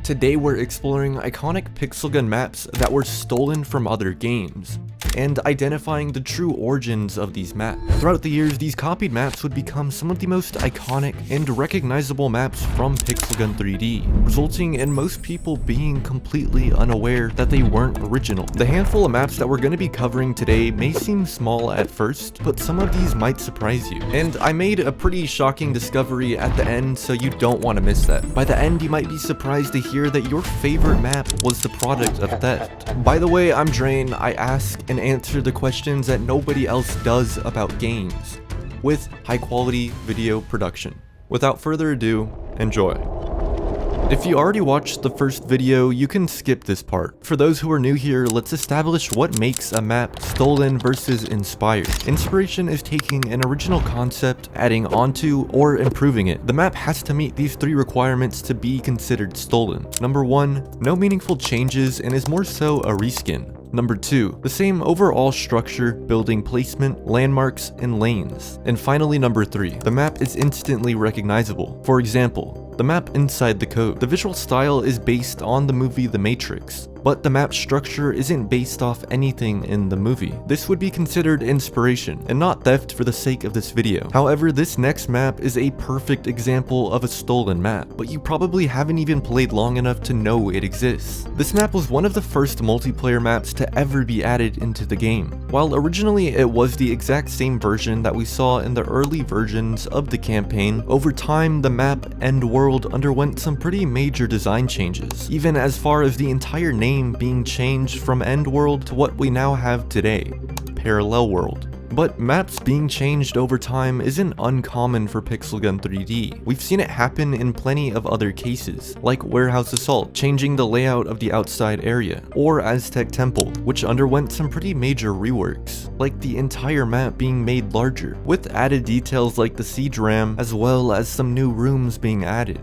Today we're exploring iconic pixel gun maps that were stolen from other games, and identifying the true origins of these maps. Throughout the years, these copied maps would become some of the most iconic and recognizable maps from Pixel Gun 3D, resulting in most people being completely unaware that they weren't original. The handful of maps that we're going to be covering today may seem small at first, but some of these might surprise you. And I made a pretty shocking discovery at the end, so you don't want to miss that. By the end, you might be surprised to hear that your favorite map was the product of theft. By the way, I'm Drain. I ask and answer the questions that nobody else does about games, with high quality video production. Without further ado, enjoy. If you already watched the first video, you can skip this part. For those who are new here, let's establish what makes a map stolen versus inspired. Inspiration is taking an original concept, adding onto, or improving it. The map has to meet these three requirements to be considered stolen. Number 1, no meaningful changes and is more so a reskin. Number 2, the same overall structure, building placement, landmarks, and lanes. And finally, number 3, the map is instantly recognizable. For example, the map inside the code. The visual style is based on the movie The Matrix, but the map structure isn't based off anything in the movie. This would be considered inspiration, and not theft for the sake of this video. However, this next map is a perfect example of a stolen map, but you probably haven't even played long enough to know it exists. This map was one of the first multiplayer maps to ever be added into the game. While originally it was the exact same version that we saw in the early versions of the campaign, over time the map End World underwent some pretty major design changes, even as far as the entire name being changed from End World to what we now have today, Parallel World. But maps being changed over time isn't uncommon for Pixel Gun 3D. We've seen it happen in plenty of other cases, like Warehouse Assault, changing the layout of the outside area, or Aztec Temple, which underwent some pretty major reworks, like the entire map being made larger, with added details like the siege ram, as well as some new rooms being added.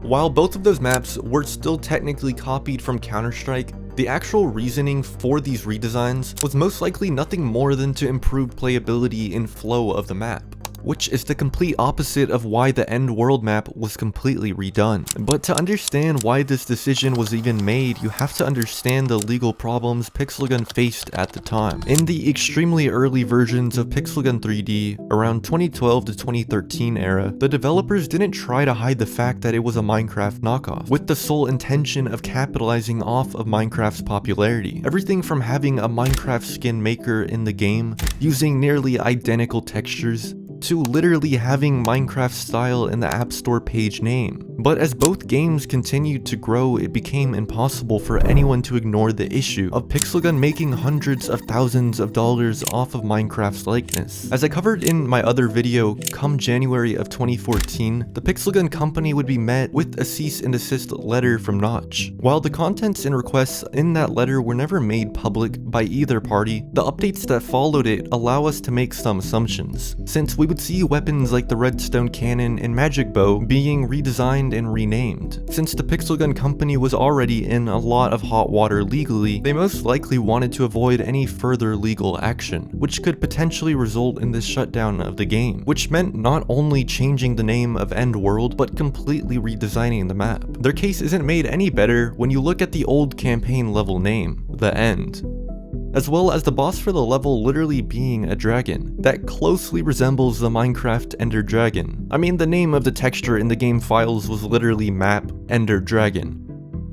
While both of those maps were still technically copied from Counter-Strike, the actual reasoning for these redesigns was most likely nothing more than to improve playability and flow of the map, which is the complete opposite of why the End World map was completely redone. But to understand why this decision was even made, you have to understand the legal problems Pixel Gun faced at the time. In the extremely early versions of Pixel Gun 3D, around 2012 to 2013 era, the developers didn't try to hide the fact that it was a Minecraft knockoff, with the sole intention of capitalizing off of Minecraft's popularity. Everything from having a Minecraft skin maker in the game, using nearly identical textures, to literally having Minecraft style in the App Store page name. But as both games continued to grow, it became impossible for anyone to ignore the issue of Pixel Gun making hundreds of thousands of dollars off of Minecraft's likeness. As I covered in my other video, come January of 2014, the Pixel Gun company would be met with a cease and desist letter from Notch. While the contents and requests in that letter were never made public by either party, the updates that followed it allow us to make some assumptions, since we would see weapons like the Redstone Cannon and Magic Bow being redesigned and renamed. Since the Pixel Gun company was already in a lot of hot water legally, they most likely wanted to avoid any further legal action, which could potentially result in this shutdown of the game, which meant not only changing the name of End World, but completely redesigning the map. Their case isn't made any better when you look at the old campaign level name, The End, as well as the boss for the level literally being a dragon that closely resembles the Minecraft Ender Dragon. I mean, the name of the texture in the game files was literally map Ender Dragon.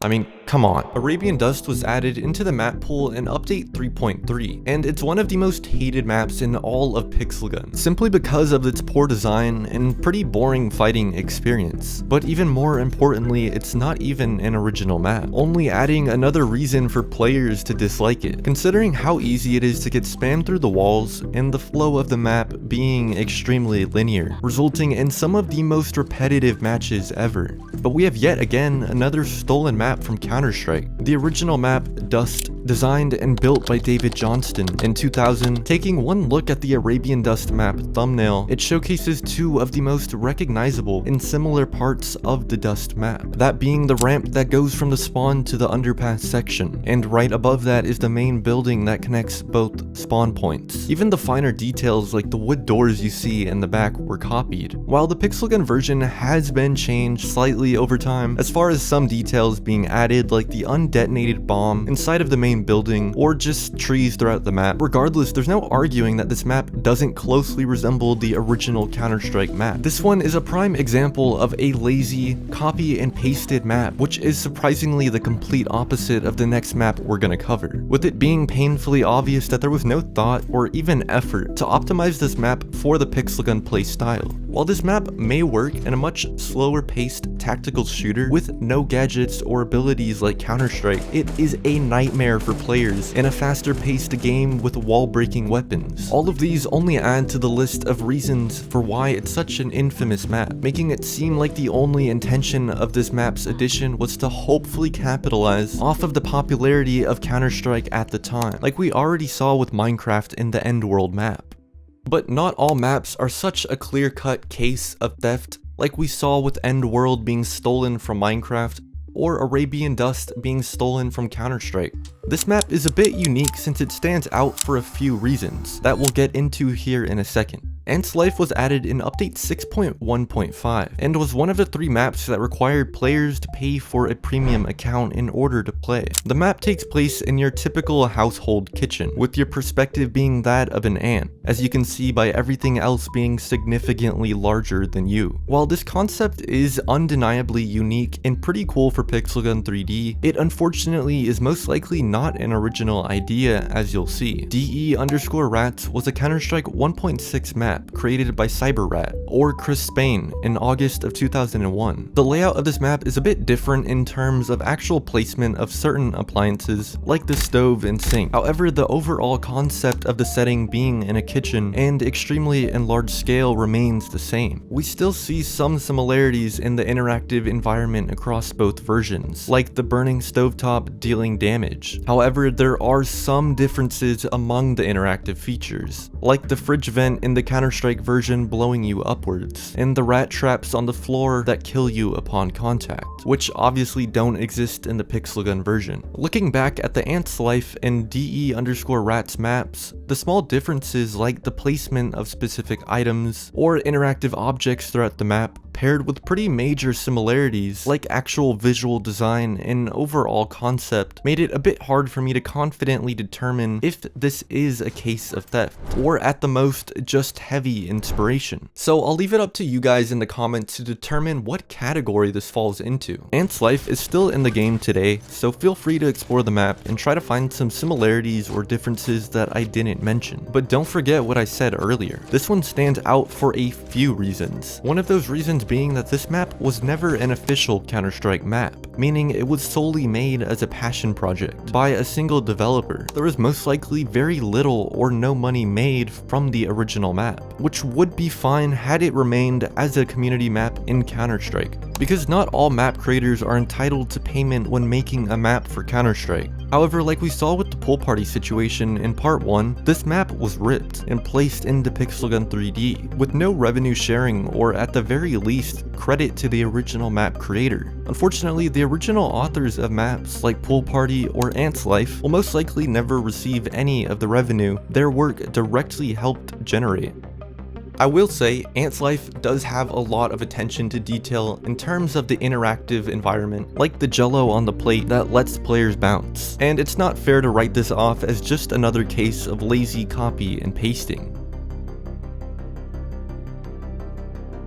I mean, come on. Arabian Dust was added into the map pool in update 3.3, and it's one of the most hated maps in all of Pixel Gun, simply because of its poor design and pretty boring fighting experience. But even more importantly, it's not even an original map, only adding another reason for players to dislike it, considering how easy it is to get spammed through the walls and the flow of the map being extremely linear, resulting in some of the most repetitive matches ever. But we have yet again another stolen map from Counter-Strike. The original map, Dust, designed and built by David Johnston in 2000. Taking one look at the Arabian Dust map thumbnail, it showcases two of the most recognizable and similar parts of the Dust map, that being the ramp that goes from the spawn to the underpass section, and right above that is the main building that connects both spawn points. Even the finer details like the wood doors you see in the back were copied, while the pixel gun version has been changed slightly over time, as far as some details being added like the undetonated bomb inside of the main building or just trees throughout the map. Regardless, there's no arguing that this map doesn't closely resemble the original Counter-Strike map. This one is a prime example of a lazy copy and pasted map, which is surprisingly the complete opposite of the next map we're gonna cover, with it being painfully obvious that there was no thought or even effort to optimize this map for the pixel gun playstyle. While this map may work in a much slower paced tactical shooter with no gadgets or abilities like Counter-Strike, it is a nightmare for players in a faster paced game with wall breaking weapons. All of these only add to the list of reasons for why it's such an infamous map, making it seem like the only intention of this map's addition was to hopefully capitalize off of the popularity of Counter-Strike at the time, like we already saw with Minecraft in the End World map. But not all maps are such a clear-cut case of theft like we saw with End World being stolen from Minecraft or Arabian Dust being stolen from Counter-Strike. This map is a bit unique since it stands out for a few reasons that we'll get into here in a second. Ants Life was added in update 6.1.5 and was one of the 3 maps that required players to pay for a premium account in order to play. The map takes place in your typical household kitchen, with your perspective being that of an ant, as you can see by everything else being significantly larger than you. While this concept is undeniably unique and pretty cool for Pixel Gun 3D, it unfortunately is most likely not an original idea, as you'll see. DE_rats was a Counter-Strike 1.6 map created by CyberRat, or Chris Spain, in August of 2001. The layout of this map is a bit different in terms of actual placement of certain appliances, like the stove and sink. However, the overall concept of the setting being in a kitchen and extremely and large scale remains the same. We still see some similarities in the interactive environment across both versions, like the burning stovetop dealing damage. However, there are some differences among the interactive features, like the fridge vent in the Counter-Strike version blowing you upwards, and the rat traps on the floor that kill you upon contact, which obviously don't exist in the Pixel Gun version. Looking back at the Ants Life and DE_rats maps, the small differences like the placement of specific items or interactive objects throughout the map, paired with pretty major similarities like actual visual design and overall concept, made it a bit hard for me to confidently determine if this is a case of theft, or at the most just heavy inspiration. So I'll leave it up to you guys in the comments to determine what category this falls into. Ants Life is still in the game today, so feel free to explore the map and try to find some similarities or differences that I didn't mention. But don't forget what I said earlier. This one stands out for a few reasons. One of those reasons being that this map was never an official Counter-Strike map, meaning it was solely made as a passion project by a single developer. There was most likely very little or no money made from the original map, which would be fine had it remained as a community map in Counter-Strike, because not all map creators are entitled to payment when making a map for Counter-Strike. However, like we saw with the pool party situation in part 1, this map was ripped and placed into Pixel Gun 3D, with no revenue sharing or at the very least, credit to the original map creator. Unfortunately, the original authors of maps like Pool Party or Ants Life will most likely never receive any of the revenue their work directly helped generate. I will say, Ants Life does have a lot of attention to detail in terms of the interactive environment, like the jello on the plate that lets players bounce, and it's not fair to write this off as just another case of lazy copy and pasting.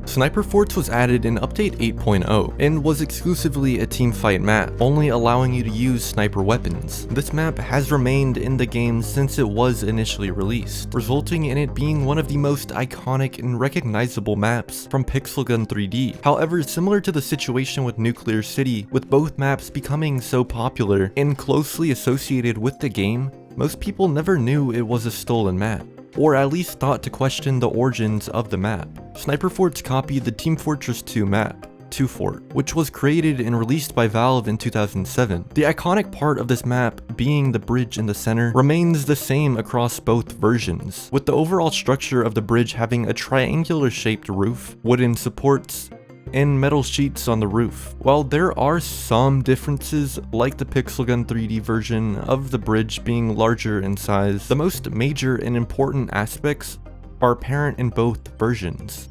Sniper Forts was added in update 8.0 and was exclusively a teamfight map, only allowing you to use sniper weapons. This map has remained in the game since it was initially released, resulting in it being one of the most iconic and recognizable maps from Pixel Gun 3D. However, similar to the situation with Nuclear City, with both maps becoming so popular and closely associated with the game, most people never knew it was a stolen map, or at least thought to question the origins of the map. Sniper Forts copied the Team Fortress 2 map, 2 fort, which was created and released by Valve in 2007. The iconic part of this map, being the bridge in the center, remains the same across both versions, with the overall structure of the bridge having a triangular shaped roof, wooden supports, and metal sheets on the roof. While there are some differences, like the Pixel Gun 3D version of the bridge being larger in size, the most major and important aspects are apparent in both versions.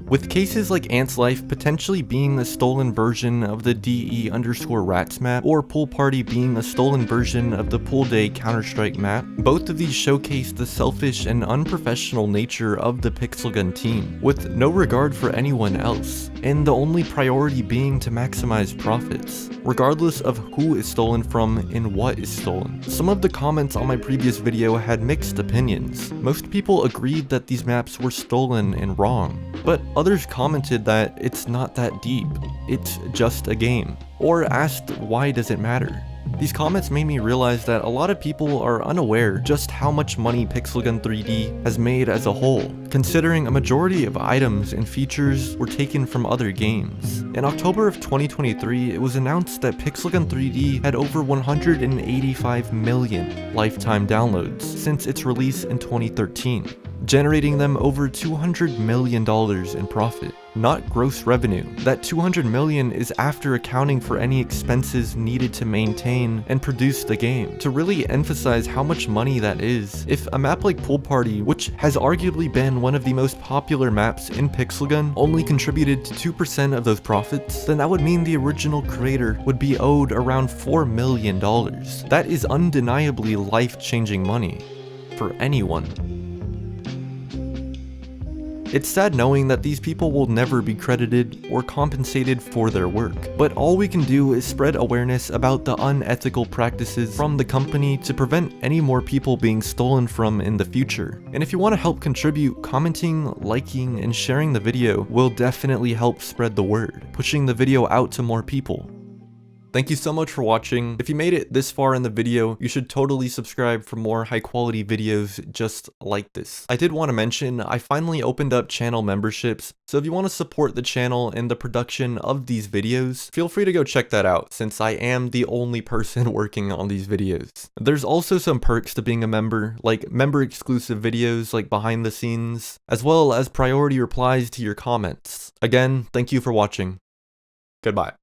With cases like Ant's Life potentially being a stolen version of the DE_rats map, or Pool Party being a stolen version of the Pool Day Counter-Strike map, both of these showcase the selfish and unprofessional nature of the Pixel Gun team, with no regard for anyone else, and the only priority being to maximize profits, regardless of who is stolen from and what is stolen. Some of the comments on my previous video had mixed opinions. Most people agreed that these maps were stolen and wrong, but others commented that it's not that deep, it's just a game, or asked why does it matter. These comments made me realize that a lot of people are unaware just how much money Pixel Gun 3D has made as a whole, considering a majority of items and features were taken from other games. In October of 2023, it was announced that Pixel Gun 3D had over 185 million lifetime downloads since its release in 2013. Generating them over $200 million in profit. Not gross revenue. That $200 million is after accounting for any expenses needed to maintain and produce the game. To really emphasize how much money that is, if a map like Pool Party, which has arguably been one of the most popular maps in Pixel Gun, only contributed to 2% of those profits, then that would mean the original creator would be owed around $4 million. That is undeniably life-changing money for anyone. It's sad knowing that these people will never be credited or compensated for their work, but all we can do is spread awareness about the unethical practices from the company to prevent any more people being stolen from in the future. And if you want to help contribute, commenting, liking, and sharing the video will definitely help spread the word, pushing the video out to more people. Thank you so much for watching. If you made it this far in the video, you should totally subscribe for more high quality videos just like this. I did want to mention, I finally opened up channel memberships, so if you want to support the channel and the production of these videos, feel free to go check that out, since I am the only person working on these videos. There's also some perks to being a member, like member exclusive videos like behind the scenes, as well as priority replies to your comments. Again, thank you for watching. Goodbye.